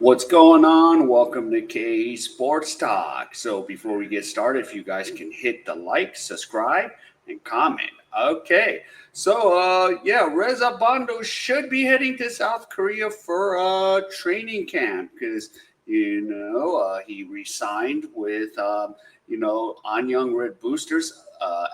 What's going on? Welcome to K.A.E Sports Talk. So before we get started, if you guys can hit the like, subscribe, and comment. Okay. So Rhenz Abando should be heading to South Korea for training camp because he re-signed with Anyang Red Boosters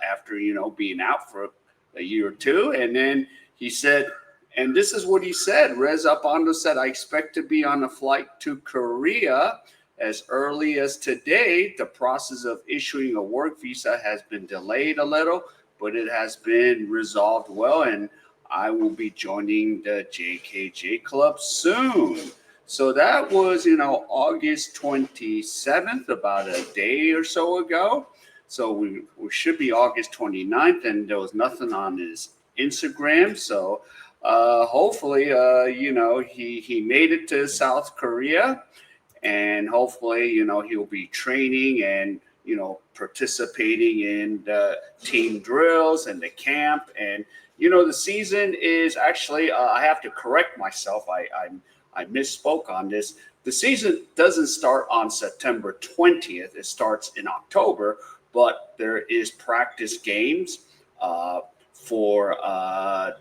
after being out for a year or two, and then he said. And this is what he said. Rhenz Abando said, I expect to be on a flight to Korea as early as today. The process of issuing a work visa has been delayed a little, but it has been resolved well, and I will be joining the JKJ club soon. So that was, August 27th, about a day or so ago. So we should be August 29th, and there was nothing on his Instagram. So hopefully, he made it to South Korea, and hopefully, he'll be training and, participating in the team drills and the camp. And, the season is actually, I have to correct myself. I misspoke on this. The season doesn't start on September 20th. It starts in October, but there is practice games for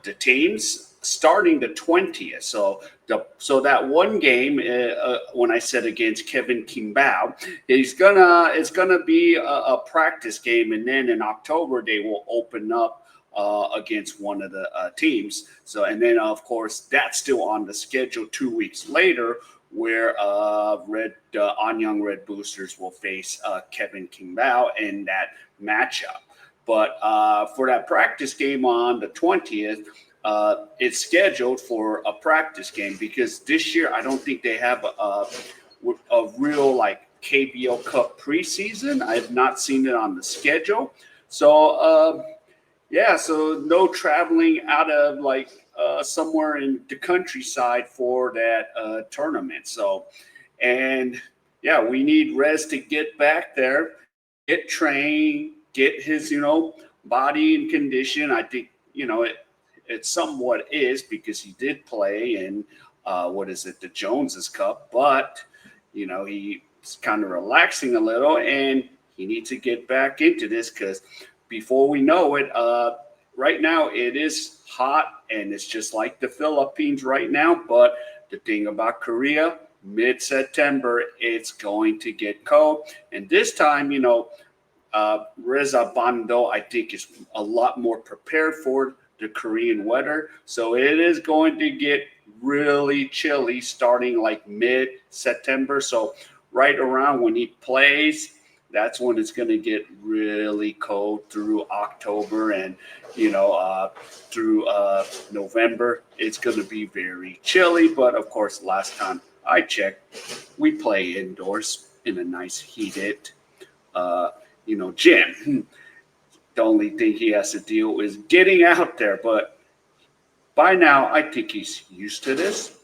the teams starting the 20th. So that one game, when I said against Kevin Kimbao, it's gonna be a practice game, and then in October they will open up against one of the teams. So, and then of course that's still on the schedule 2 weeks later, where Anyang Red Boosters will face Kevin Kimbao in that matchup. But for that practice game on the 20th, it's scheduled for a practice game because this year I don't think they have a real like KBO Cup preseason. I have not seen it on the schedule. So so no traveling out of like somewhere in the countryside for that tournament. So, and yeah, we need Rez to get back there, get trained, get his body in condition. I think it somewhat is because he did play in the Joneses Cup, but he's kind of relaxing a little, and he needs to get back into this because before we know it, right now it is hot and it's just like the Philippines right now. But the thing about Korea, mid-September, it's going to get cold, and this time, Rhenz Abando, I think, is a lot more prepared for the Korean weather. So it is going to get really chilly starting like mid-September. So right around when he plays, that's when it's going to get really cold through October, and through November. It's going to be very chilly. But of course, last time I checked, we play indoors in a nice heated gym. The only thing he has to deal with is getting out there. But by now, I think he's used to this,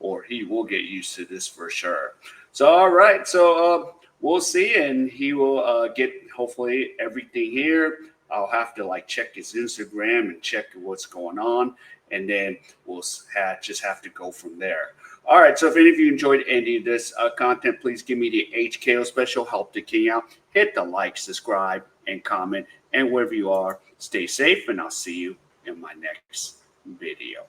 or he will get used to this for sure. So, all right. So we'll see, and he will get hopefully everything here. I'll have to check his Instagram and check what's going on, and then we'll just have to go from there. All right, so if any of you enjoyed any of this content, please give me the HKO special, help the king out. Hit the like, subscribe, and comment. And wherever you are, stay safe, and I'll see you in my next video.